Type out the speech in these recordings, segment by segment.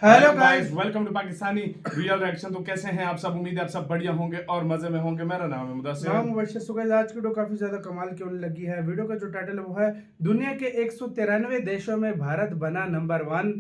Hello guys, welcome to Pakistani real reaction. तो कैसे हैं आप सब? उम्मीद है आप सब बढ़िया होंगे और मजे में होंगे। मेरा नाम है मुदस्सिर। नाम मुबश्शिर। सो गाइस, आज की वीडियो काफी ज्यादा कमाल की होने लगी है। वीडियो का जो टाइटल है वो है दुनिया के 193 देशों में भारत बना नंबर 1।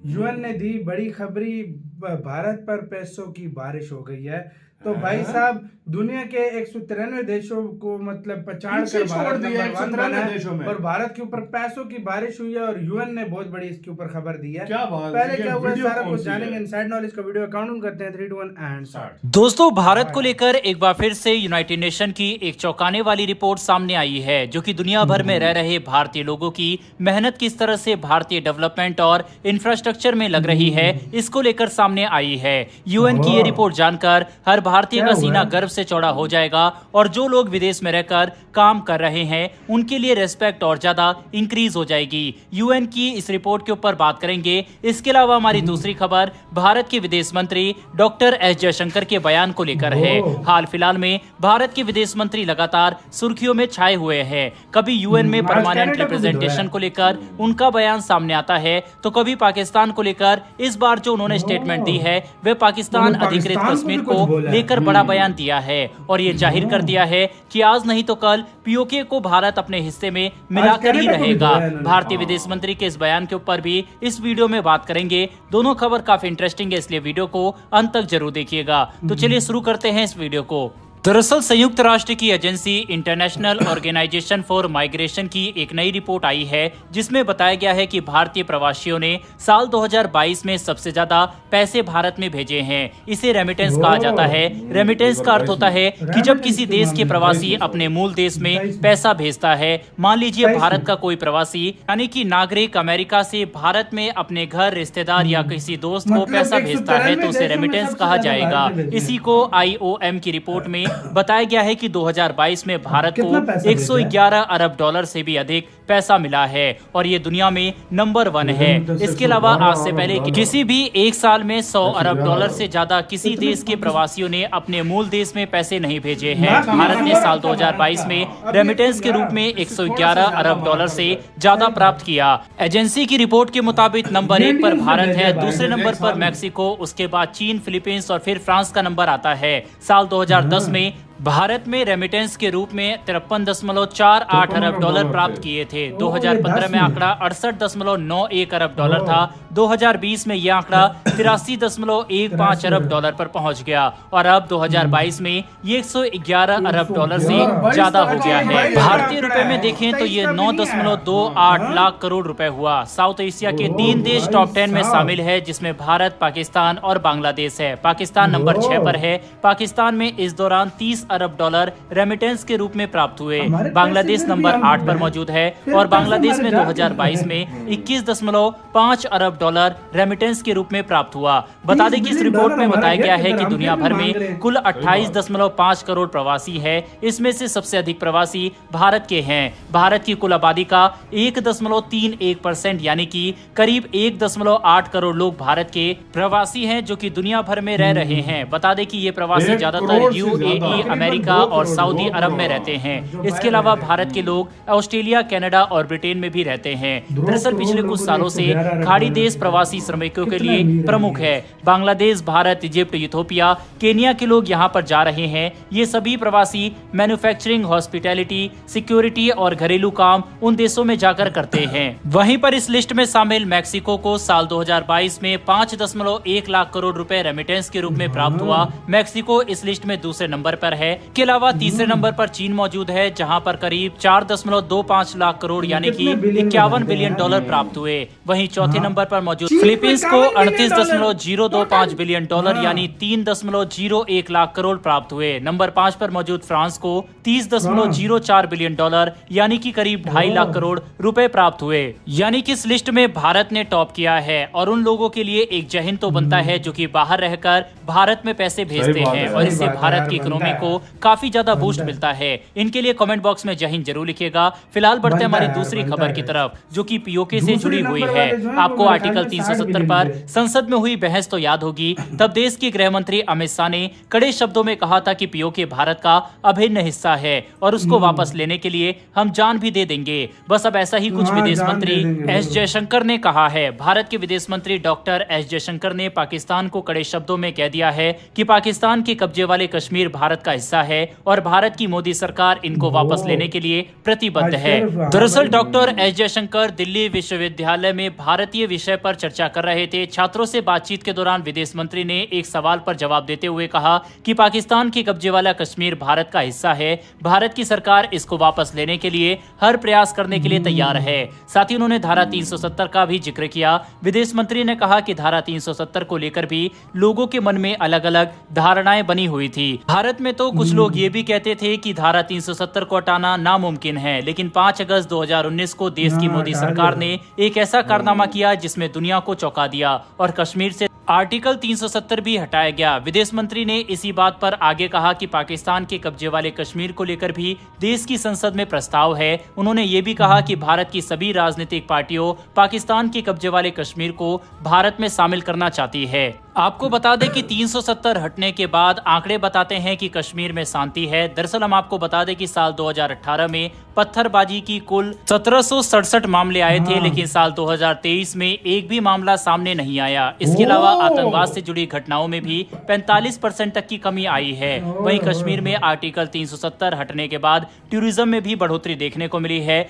यूएन ने दी बड़ी खबरी, भारत पर पैसों की बारिश हो गई है। तो भाई साहब, दुनिया के 193 देशों को मतलब पछाड़ कर भारत नंबर 1 बना है और भारत के ऊपर पैसों की बारिश हुई है और यूएन ने बहुत बड़ी इसके ऊपर खबर दी है। क्या बात, पहले क्या हुआ सारा कुछ जानेंगे इनसाइड नॉलेज का। वीडियो काउंट करते हैं 3 2 1 एंड स्टार्ट। दोस्तों, भारत को लेकर एक बार फिर से यूनाइटेड नेशन की एक चौंकाने वाली रिपोर्ट सामने आई है, जो कि दुनिया भर में रह रहे भारतीय लोगों की मेहनत किस तरह से भारतीय डेवलपमेंट और इंफ्रास्ट्रक्चर में लग रही है, इसको लेकर सामने आई है। यूएन की ये रिपोर्ट जानकर हर भारतीय का सीना गर्व से चौड़ा हो जाएगा और जो लोग विदेश में रहकर काम कर रहे हैं उनके लिए रेस्पेक्ट और ज्यादा इंक्रीज हो जाएगी। यूएन की इस रिपोर्ट के ऊपर बात करेंगे। इसके अलावा हमारी दूसरी खबर भारत के विदेश मंत्री डॉक्टर एस जयशंकर के बयान को लेकर है। हाल फिलहाल में भारत के विदेश मंत्री लगातार सुर्खियों में छाए हुए हैं। कभी यूएन में परमानेंट रिप्रेजेंटेशन को लेकर उनका बयान सामने आता है, तो कभी पाकिस्तान को लेकर। इस बार जो उन्होंने स्टेटमेंट दी है वह पाकिस्तान अधिकृत कश्मीर को लेकर बड़ा बयान दिया है और ये जाहिर कर दिया है कि आज नहीं तो कल पीओके को भारत अपने हिस्से में मिलाकर ही रहेगा। भारतीय विदेश मंत्री के इस बयान के ऊपर भी इस वीडियो में बात करेंगे। दोनों खबर काफी इंटरेस्टिंग है, इसलिए वीडियो को अंत तक जरूर देखिएगा। तो चलिए शुरू करते हैं इस वीडियो को। दरअसल संयुक्त राष्ट्र की agency international organization for migration की एक नई रिपोर्ट आई है, जिसमें बताया गया है कि भारतीय प्रवासियों ने साल 2022 में सबसे ज्यादा पैसे भारत में भेजे हैं। इसे रेमिटेंस कहा जाता है। रेमिटेंस का अर्थ होता है कि जब किसी देश के प्रवासी अपने मूल देश में पैसा भेजता है। मान लीजिए भारत का कोई प्रवासी यानी कि नागरिक अमेरिका से भारत में अपने घर, रिश्तेदार या किसी दोस्त को पैसा भेजता है तो उसे रेमिटेंस कहा जाएगा। इसी को IOM की रिपोर्ट में बताया गया है कि 2022 में भारत को 111 अरब डॉलर से भी अधिक पैसा मिला है और ये दुनिया में नंबर 1 है। इसके अलावा आज से पहले किसी भी एक साल में 100 अरब डॉलर से ज्यादा किसी देश के प्रवासियों ने अपने मूल देश में पैसे नहीं भेजे हैं। भारत ने साल 2022 में रेमिटेंस के रूप में 111 अरब डॉलर से ज्यादा प्राप्त किया। एजेंसी की रिपोर्ट के मुताबिक नंबर 1 पर भारत है, दूसरे नंबर पर मैक्सिको, उसके बाद चीन, फिलीपींस और फिर फ्रांस का नंबर आता है। साल 2010 में भारत में रेमिटेंस के रूप में 53.48 अरब डॉलर प्राप्त किए थे। 2015 में आंकड़ा 68.91 अरब डॉलर था। 2020 में यह आंकड़ा 83.15 अरब डॉलर पर पहुंच गया और अब 2022 में ये 111 अरब डॉलर से ज्यादा हो गया है। भारतीय रुपए में देखें तो ये 9.28 लाख करोड़ रुपए हुआ। साउथ एशिया के 3 देश टॉप 10 में शामिल है, जिसमें भारत, पाकिस्तान और बांग्लादेश है। पाकिस्तान नंबर 6 पर है। पाकिस्तान में इस दौरान 30 अरब डॉलर रेमिटेंस के रूप में प्राप्त हुए। बांग्लादेश नंबर 8 पर मौजूद है और बांग्लादेश में 2022 में 21.5 अरब डॉलर रेमिटेंस के रूप में प्राप्त हुआ। बता दें कि इस रिपोर्ट में बताया गया है कि दुनिया भर में कुल 28.5 करोड़ प्रवासी है। इसमें से सबसे अधिक प्रवासी भारत के हैं। भारत की कुल आबादी का 1.31% यानी कि करीब 1.8 करोड़ लोग भारत के प्रवासी हैं, जो कि दुनिया भर में रह रहे हैं। बता दें कि ये प्रवासी ज्यादातर UAE, अमेरिका और सऊदी अरब में रहते हैं। इसके अलावा भारत के लोग ऑस्ट्रेलिया, कनाडा और ब्रिटेन में भी रहते हैं। दरअसल पिछले कुछ सालों से खाड़ी देश प्रवासी श्रमिकों के लिए प्रमुख है। Bangladesh, Bharat, Egypt, Ethiopia, Kenya के लोग यहाँ पर जा रहे हैं। ये सभी प्रवासी मैन्युफैक्चरिंग, हॉस्पिटैलिटी, सिक्योरिटी और घरेलू काम उन देशों में जाकर करते हैं। वहीं पर इस लिस्ट में शामिल मैक्सिको को साल 2022 में 5.1 लाख करोड़ रुपए रेमिटेंस के रूप में प्राप्त हुआ। मैक्सिको इस लिस्ट में दूसरे नंबर पर है। के अलावा तीसरे नंबर पर चीन मौजूद है, जहां पर करीब 4.25 लाख करोड़ यानी कि 51 बिलियन डॉलर प्राप्त हुए। वहीं चौथे नंबर पर मौजूद फिलीपींस को 38.025 बिलियन डॉलर यानी 3.01 लाख करोड़ प्राप्त हुए। नंबर 5 पर मौजूद फ्रांस को 30.04 बिलियन डॉलर यानी कि करीब 2.5 लाख करोड़ रुपए प्राप्त हुए। यानी कि इस लिस्ट में भारत ने टॉप किया है और उन लोगों के लिए एक जय हिंद तो बनता है जो कि बाहर रहकर भारत में पैसे भेजते हैं और इससे भारत की इकोनॉमी को काफी ज्यादा बूस्ट मिलता है। इनके लिए कमेंट बॉक्स में जय हिंद जरूर लिखिएगा। फिलहाल बढ़ते हैं हमारी दूसरी खबर की तरफ, जो कि पीओके से जुड़ी हुई है। आपको आर्टिकल आर्टिकल 370 पर संसद में हुई बहस तो याद होगी। तब देश के गृह मंत्री अमित शाह ने कड़े शब्दों में कहा था कि पीओके भारत का अभिन्न हिस्सा है और उसको वापस लेने के लिए हम जान भी दे देंगे। बस अब ऐसा ही कुछ विदेश मंत्री एस जयशंकर ने कहा है। भारत के विदेश मंत्री डॉक्टर एस जयशंकर ने पाकिस्तान को कड़े शब्दों में कह दिया है कि पाकिस्तान के कब्जे वाले कश्मीर भारत का हिस्सा है और भारत की मोदी सरकार इनको वापस लेने के लिए प्रतिबद्ध है। दरअसल डॉक्टर एस जयशंकर दिल्ली विश्वविद्यालय में भारतीय विषय पर चर्चा कर रहे थे। छात्रों से बातचीत के दौरान विदेश मंत्री ने एक सवाल पर जवाब देते हुए कहा कि पाकिस्तान के कब्जे वाला कश्मीर भारत का हिस्सा है। भारत की सरकार इसको वापस लेने के लिए हर प्रयास करने के लिए तैयार है। साथ ही उन्होंने धारा 370 का भी जिक्र किया। विदेश मंत्री ने कहा कि धारा 370 को लेकर भी लोगों के मन में अलग अलग धारणाएं बनी हुई थी। भारत में तो कुछ लोग ये भी कहते थे कि धारा 370 को हटाना नामुमकिन है, लेकिन 5 अगस्त 2019 को देश की मोदी सरकार ने एक ऐसा कारनामा किया जिसमें दुनिया को चौंका दिया और कश्मीर से आर्टिकल 370 भी हटाया गया। विदेश मंत्री ने इसी बात पर आगे कहा कि पाकिस्तान के कब्जे वाले कश्मीर को लेकर भी देश की संसद में प्रस्ताव है। उन्होंने ये भी कहा कि भारत की सभी राजनीतिक पार्टियों पाकिस्तान के कब्जे वाले कश्मीर को भारत में शामिल करना चाहती है। आपको बता दें कि 370 हटने के बाद आंकड़े बताते हैं कि कश्मीर में शांति है। दरअसल हम आपको बता दें कि साल 2018 में पत्थरबाजी की कुल 1767 मामले आए थे, लेकिन साल 2023 में एक भी मामला सामने नहीं आया। इसके अलावा आतंकवाद से जुड़ी घटनाओं में भी 45% तक की कमी आई है। वहीं कश्मीर में आर्टिकल 370 हटने के बाद टूरिज्म में भी बढ़ोतरी देखने को मिली है।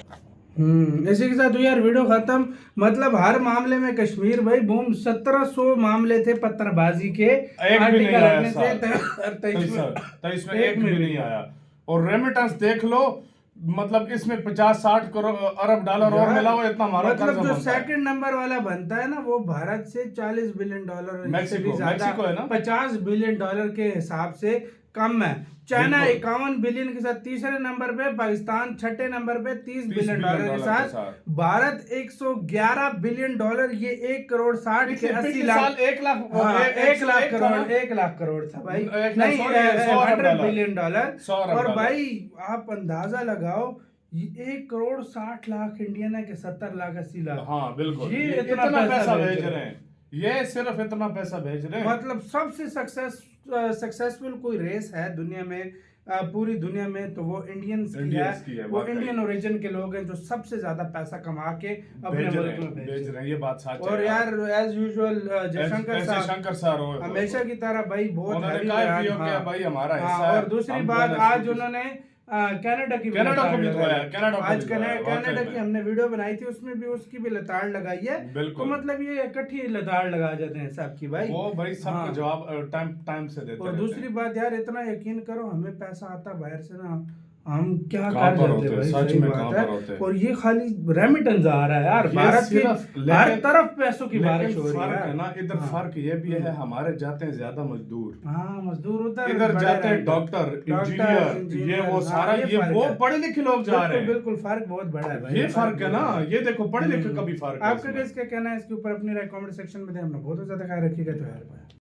इसी के साथ यार वीडियो खत्म। मतलब हर मामले में कश्मीर भाई बूम 1700 मामले थे पत्थरबाजी के, एक भी नहीं आया साल 23 में एक भी नहीं आया। और रेमिटेंस देख लो, मतलब इसमें 50-60 करोड़ अरब डॉलर और मिला हुआ, इतना हमारा मतलब जो सेकंड नंबर वाला बनता है ना वो भारत से 40 बिलियन डॉलर, मैक्सिको है ना 50 बिलियन डॉलर के हिसाब से कम है। चाइना 51 बिलियन के साथ तीसरे नंबर पे, पाकिस्तान छठे नंबर पे 30 बिलियन डॉलर के साथ, भारत 111 बिलियन डॉलर, ये 1 करोड़ 60 के 80 लाख 1 लाख करोड़ था भाई, नहीं 100 बिलियन डॉलर। और भाई आप अंदाजा लगाओ 1 करोड़ 60 लाख इंडियन है कि 70 लाख 80 लाख। हाँ बिल्कुल, ये इतना पैसा भेज रहे हैं, ये सिर्फ इतना पैसा भेज रहे हैं। मतलब सबसे सक्सेसफुल कोई रेस है दुनिया में, पूरी दुनिया में, तो वो इंडियंस की है। वो इंडियन ओरिजिन के लोग हैं जो सबसे ज्यादा पैसा कमा के अपने मुल्क में भेज रहे हैं। ये बात सच है। और यार एज यूजुअल जयशंकर सर हमेशा की तरह भाई बहुत भाई हमारा हिस्सा है। और दूसरी बात, आज उन्होंने कनाडा की हमने वीडियो बनाई थी, उसमें भी उसकी भी लताड़ लगाई है। तो मतलब ये इकट्ठी लताड़ लगा जाते हैं सबकी भाई, वो भाई सबका जवाब टाइम से देते हैं। और दूसरी बात यार, इतना यकीन करो हमें पैसा आता बाहर से ना, हम क्या कर जाते हैं भाई, सही बात है। और ये खाली रेमिटेंस आ रहा है यार, भारत की हर तरफ पैसों की बारिश हो रही है ना। इधर फर्क ये भी है, हमारे जाते हैं ज्यादा मजदूर, मजदूर उधर, इधर जाते हैं डॉक्टर, इंजीनियर, ये वो सारा, ये वो पढ़े लिखे लोग जा रहे हैं। बिल्कुल फर्क बहुत बड़ा है भाई, ये फर्क है ना। ये देखो पढ़े लिखे का भी फर्क है। आपका क्या कहना है इसके ऊपर? अपनी राय कमेंट सेक्शन में दें। अपना बहुत ज्यादा ख्याल रखिएगा। तो यार